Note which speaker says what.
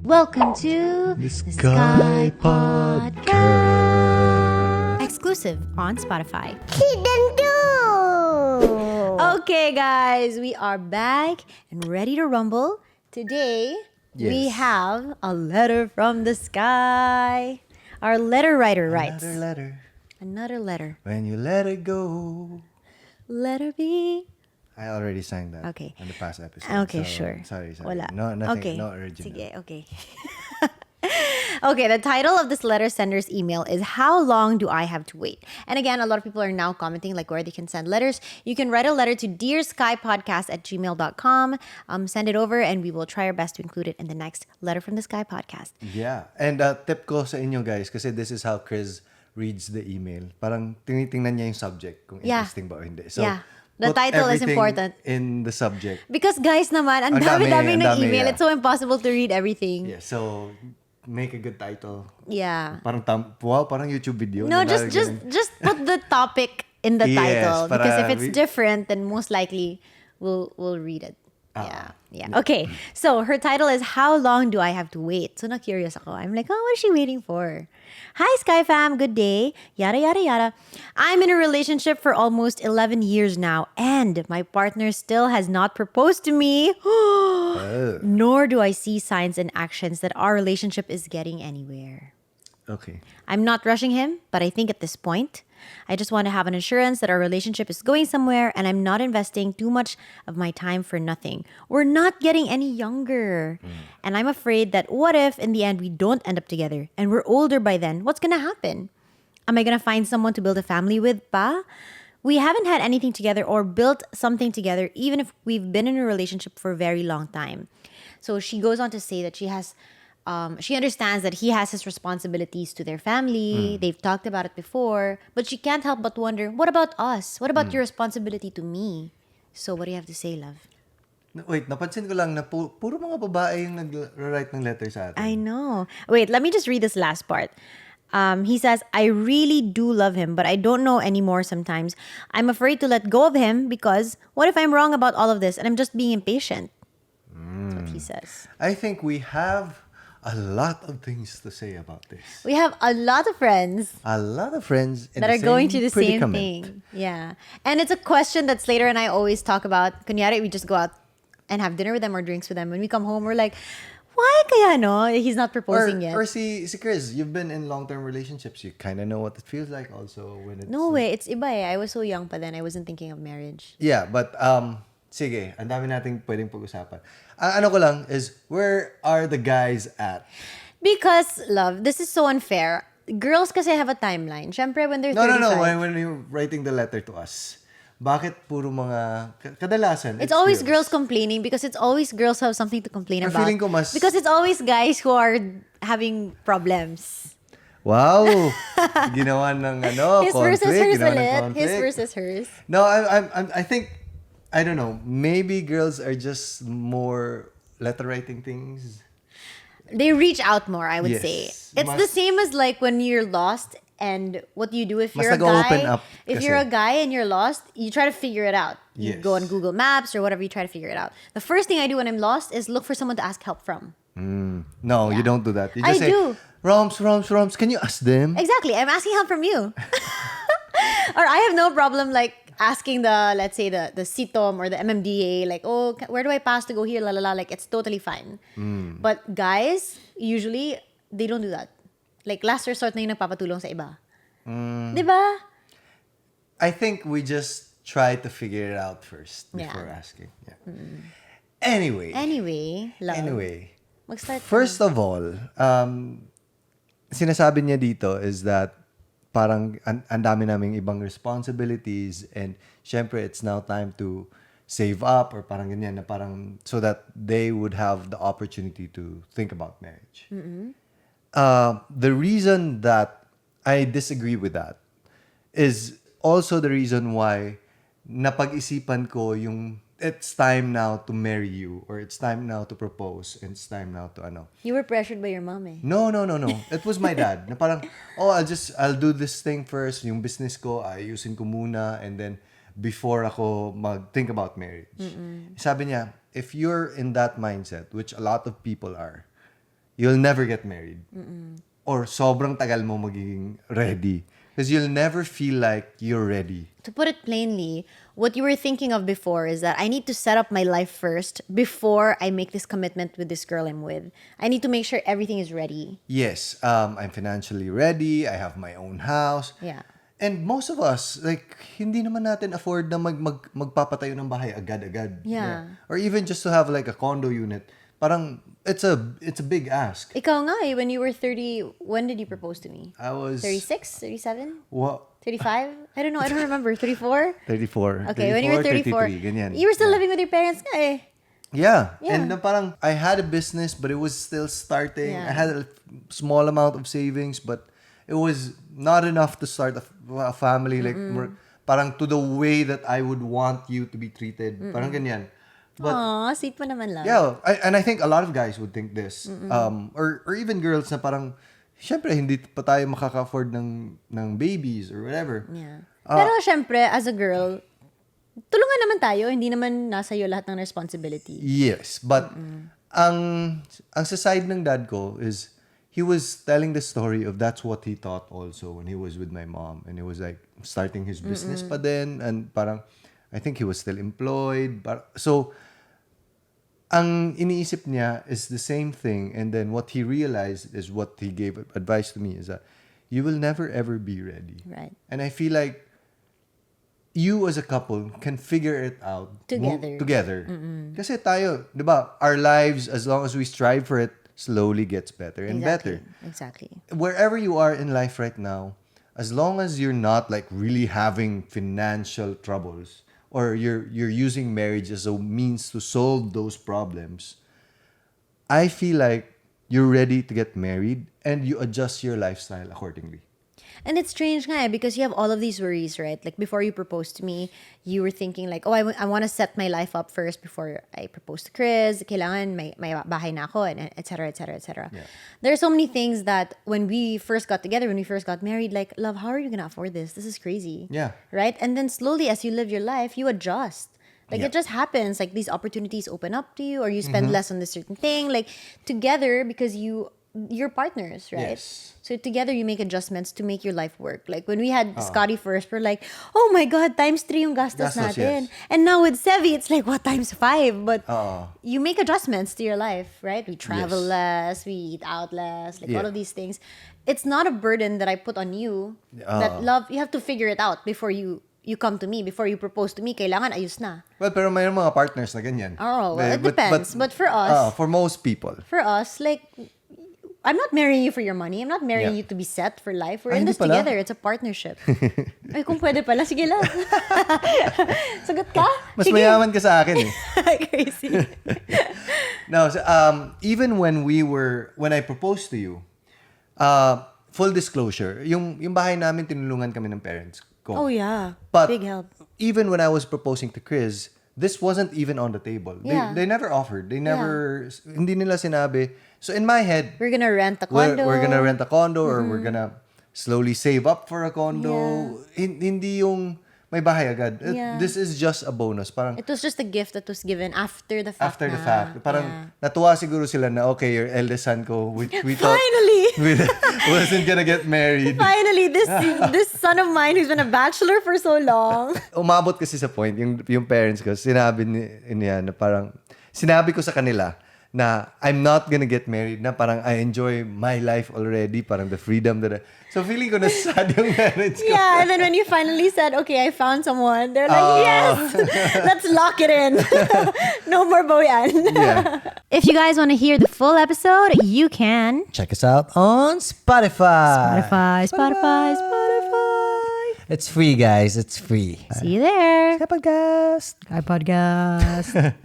Speaker 1: Welcome to
Speaker 2: the Sky Podcast.
Speaker 1: Exclusive on Spotify.
Speaker 3: Season 2!
Speaker 1: Okay, guys, we are back and ready to rumble. Today, we
Speaker 2: Yes.
Speaker 1: have a letter from the sky. Our letter writer writes.
Speaker 2: Another letter.
Speaker 1: Another letter.
Speaker 2: When you let it go.
Speaker 1: Let her be.
Speaker 2: I already sang that.
Speaker 1: Okay.
Speaker 2: In the past episode.
Speaker 1: Okay,
Speaker 2: so,
Speaker 1: sure.
Speaker 2: Sorry.
Speaker 1: Wala.
Speaker 2: No, nothing.
Speaker 1: Okay.
Speaker 2: No original.
Speaker 1: Sige, okay. Okay, the title of this letter sender's email is How Long Do I Have to Wait? And again, a lot of people are now commenting like where they can send letters. You can write a letter to dearskypodcast@gmail.com. Send it over and we will try our best to include it in the next Letter from the Sky podcast.
Speaker 2: Yeah. And tip ko sa inyo guys, kasi this is how Chris reads the email. Parang tinitingnan niya yung subject kung
Speaker 1: Yeah.
Speaker 2: interesting ba o hindi. So,
Speaker 1: Yeah. The
Speaker 2: put
Speaker 1: title is
Speaker 2: everything
Speaker 1: important.
Speaker 2: in the subject.
Speaker 1: Because guys naman, ang
Speaker 2: Ang dami,
Speaker 1: dami-dami
Speaker 2: ang
Speaker 1: ng
Speaker 2: dami,
Speaker 1: email.
Speaker 2: yeah.
Speaker 1: It's so impossible to read everything.
Speaker 2: Yeah. So, make a good title.
Speaker 1: Yeah.
Speaker 2: Parang parang YouTube video.
Speaker 1: No,
Speaker 2: na
Speaker 1: just put the topic in the
Speaker 2: Yes,
Speaker 1: title because if
Speaker 2: para
Speaker 1: it's
Speaker 2: we-
Speaker 1: different, then most likely we'll read it.
Speaker 2: Ah.
Speaker 1: Yeah. Okay. So her title is How Long Do I Have to Wait? So na curious ako. I'm like, oh, what is she waiting for? Hi, Sky fam. Good day. Yada yada yada. I'm in a relationship for almost 11 years now, and my partner still has not proposed to me. Nor do I see signs and actions that our relationship is getting anywhere.
Speaker 2: Okay.
Speaker 1: I'm not rushing him, but I think at this point, I just want to have an assurance that our relationship is going somewhere and I'm not investing too much of my time for nothing. We're not getting any younger. And I'm afraid that what if in the end we don't end up together and we're older by then? What's going to happen? Am I going to find someone to build a family with, pa? We haven't had anything together or built something together, even if we've been in a relationship for a very long time. So she goes on to say that she understands that he has his responsibilities to their family. They've talked about it before. But she can't help but wonder, what about us? What about your responsibility to me? So what do you have to say, love?
Speaker 2: Wait, napansin ko lang na puro mga babae yung nag-write ng letter sa atin.
Speaker 1: I know. Wait, let me just read this last part. He says, I really do love him, but I don't know anymore sometimes. I'm afraid to let go of him because what if I'm wrong about all of this and I'm just being impatient? That's what he says.
Speaker 2: I think we have a lot of things to say about this.
Speaker 1: We have a lot of friends
Speaker 2: A lot of friends in
Speaker 1: that
Speaker 2: the
Speaker 1: are going
Speaker 2: same
Speaker 1: through the same
Speaker 2: predicament.
Speaker 1: thing. Yeah. And it's a question that Slater and I always talk about. Kunyari, we just go out and have dinner with them or drinks with them. When we come home, we're like, why kaya no? He's not proposing yet.
Speaker 2: Or si Chris, you've been in long-term relationships. You kind of know what it feels like also when it's...
Speaker 1: No way. It's iba eh. I was so young pa then. I wasn't thinking of marriage.
Speaker 2: Yeah, but sige, ang dami nating pwedeng pag-usapan. Ang ano ko lang is, where are the guys at?
Speaker 1: Because, love, this is so unfair. Girls kasi have a timeline. Syempre, when they're
Speaker 2: No,
Speaker 1: 35.
Speaker 2: when you're writing the letter to us, bakit puro mga... Kadalasan,
Speaker 1: It's always girls complaining because it's always girls who have something to complain
Speaker 2: Pero
Speaker 1: about.
Speaker 2: feeling ko mas-
Speaker 1: Because it's always guys who are having problems.
Speaker 2: Wow! Ginawa ng
Speaker 1: His
Speaker 2: conflict.
Speaker 1: versus hers
Speaker 2: Ginawa ng
Speaker 1: ulit.
Speaker 2: conflict.
Speaker 1: His versus hers.
Speaker 2: No, I think, I don't know, maybe girls are just more letter writing things.
Speaker 1: They reach out more, I would
Speaker 2: Yes.
Speaker 1: say. It's
Speaker 2: Mas-
Speaker 1: the same as like when you're lost and what do you do if
Speaker 2: Mas
Speaker 1: you're a
Speaker 2: nag-open
Speaker 1: guy?
Speaker 2: up
Speaker 1: If
Speaker 2: kasi.
Speaker 1: you're a guy and you're lost, you try to figure it out. You
Speaker 2: Yes.
Speaker 1: go on Google Maps or whatever, you try to figure it out. The first thing I do when I'm lost is look for someone to ask help from.
Speaker 2: No, you don't do that. You
Speaker 1: I
Speaker 2: just say,
Speaker 1: do.
Speaker 2: Roms, can you ask them?
Speaker 1: Exactly. I'm asking help from you. Or I have no problem like asking let's say the CITOM or the MMDA, like, oh, where do I pass to go here? La la la. Like, it's totally fine. But guys, usually, they don't do that. Like, last resort na yung nagpapatulong sa iba. Diba?
Speaker 2: I think we just try to figure it out first before
Speaker 1: Yeah.
Speaker 2: asking. Yeah. Anyway,
Speaker 1: Anyway, mag-start ka
Speaker 2: first of all, sinasabi niya dito is that parang ang dami naming ibang responsibilities and syempre it's now time to save up or parang ganyan na parang so that they would have the opportunity to think about marriage. The reason that I disagree with that is also the reason why napag-isipan ko yung it's time now to marry you or it's time now to propose and it's time now to ano.
Speaker 1: You were pressured by your mom eh.
Speaker 2: No. It was my dad. Na parang, I'll do this thing first. Yung business ko, ayusin ko muna. And then, before ako think about marriage. Sabi niya, if you're in that mindset, which a lot of people are, you'll never get married. Or sobrang tagal mo magiging ready. Because you'll never feel like you're ready.
Speaker 1: To put it plainly, what you were thinking of before is that I need to set up my life first before I make this commitment with this girl I'm with. I need to make sure everything is ready.
Speaker 2: Yes, I'm financially ready. I have my own house.
Speaker 1: Yeah.
Speaker 2: And most of us, like, hindi naman natin afford na magpapatayo ng bahay agad-agad.
Speaker 1: Yeah.
Speaker 2: Or even just to have like a condo unit. Parang, it's a big ask.
Speaker 1: Ikaw nga eh, when you were 30, when did you propose to me?
Speaker 2: I was...
Speaker 1: 36? 37?
Speaker 2: What?
Speaker 1: 35? I don't know. I don't remember. 34?
Speaker 2: 34.
Speaker 1: Okay, when you were 34,
Speaker 2: 33, ganyan.
Speaker 1: you were still living with your parents nga eh.
Speaker 2: Yeah.
Speaker 1: Yeah.
Speaker 2: And parang, I had a business, but it was still starting.
Speaker 1: Yeah.
Speaker 2: I had a small amount of savings, but it was not enough to start a family. Like, parang to the way that I would want you to be treated. Parang ganyan. But,
Speaker 1: Aw, sweet mo naman lang.
Speaker 2: yeah, and I think a lot of guys would think this. Or even girls na parang, syempre, hindi pa tayo makaka-afford ng babies or whatever.
Speaker 1: Yeah. Pero syempre, as a girl, tulungan naman tayo. Hindi naman nasa iyo lahat ng responsibility.
Speaker 2: Yes, but ang sa side ng dad ko is, he was telling the story of that's what he thought also when he was with my mom. And he was like, starting his business pa din. And parang, I think he was still employed. So, ang iniisip niya is the same thing, and then what he realized is what he gave advice to me is that you will never ever be ready.
Speaker 1: Right.
Speaker 2: And I feel like you as a couple can figure it out together. Kasi tayo, 'di ba? Our lives, as long as we strive for it, slowly gets better and better.
Speaker 1: Exactly.
Speaker 2: Wherever you are in life right now, as long as you're not like really having financial troubles, or you're using marriage as a means to solve those problems, I feel like you're ready to get married and you adjust your lifestyle accordingly.
Speaker 1: And it's strange nga eh, because you have all of these worries, right? Like before you proposed to me, you were thinking like, oh, I want to set my life up first before I propose to Chris. Kailangan may bahay na ako, and et cetera, et cetera, et cetera.
Speaker 2: Yeah.
Speaker 1: There are so many things that when we first got together, when we first got married, like, love, how are you going to afford this? This is crazy.
Speaker 2: Yeah.
Speaker 1: Right? And then slowly as you live your life, you adjust. Like
Speaker 2: Yeah.
Speaker 1: it just happens. Like these opportunities open up to you, or you spend less on this certain thing. Like together, because you're partners, right?
Speaker 2: Yes.
Speaker 1: So together you make adjustments to make your life work. Like when we had Scotty first, we're like, oh my God, ×3 yung gastos natin.
Speaker 2: Yes.
Speaker 1: And now with Sevi, it's like, what, ×5? But
Speaker 2: Oo.
Speaker 1: you make adjustments to your life, right? We travel
Speaker 2: Yes.
Speaker 1: less, we eat out less, like all
Speaker 2: Yeah.
Speaker 1: of these things. It's not a burden that I put on you. That love, you have to figure it out before you come to me, before you propose to me. Kailangan ayos na.
Speaker 2: Well, pero mayroong mga partners na ganyan.
Speaker 1: Oh, well, it depends. But for us,
Speaker 2: for most people.
Speaker 1: like, I'm not marrying you for your money. I'm not marrying
Speaker 2: Yeah.
Speaker 1: you to be set for life. We're
Speaker 2: Ay,
Speaker 1: in
Speaker 2: hindi
Speaker 1: this
Speaker 2: pala.
Speaker 1: together. It's a partnership. Ay, kung pwede pala, sige lang. Sagot ka?
Speaker 2: Mas
Speaker 1: Sige.
Speaker 2: mayaman ka sa akin eh.
Speaker 1: Crazy.
Speaker 2: No, so, even when I proposed to you, full disclosure, yung bahay namin, tinulungan kami ng parents ko.
Speaker 1: Oh, yeah.
Speaker 2: But
Speaker 1: Big help.
Speaker 2: even when I was proposing to Chris, this wasn't even on the table.
Speaker 1: Yeah.
Speaker 2: They never offered. They never, hindi nila sinabi. So in my head,
Speaker 1: We're gonna rent a condo.
Speaker 2: we're gonna rent a condo, or we're gonna slowly save up for a condo. Hindi yung may bahay agad.
Speaker 1: Yeah.
Speaker 2: This is just a bonus. Parang
Speaker 1: It was just a gift that was given after the fact.
Speaker 2: after the
Speaker 1: na.
Speaker 2: fact. Parang natuwa siguro sila na, okay, your eldest son ko, we thought
Speaker 1: Finally!
Speaker 2: wasn't gonna get married.
Speaker 1: Finally, this son of mine who's been a bachelor for so long.
Speaker 2: Umabot kasi sa point, yung parents ko, sinabi niya na parang, sinabi ko sa kanila na I'm not gonna get married, na parang I enjoy my life already, parang the freedom that so feeling ko na sad yung marriage ko.
Speaker 1: Yeah, and then when you finally said, okay, I found someone, they're like, yes, let's lock it in. No more boyan.
Speaker 2: Yeah.
Speaker 1: If you guys want to hear the full episode, you can.
Speaker 2: Check us out on Spotify.
Speaker 1: Spotify.
Speaker 2: It's free, guys. It's free.
Speaker 1: See you there.
Speaker 2: Skypodcast.
Speaker 1: Skypodcast.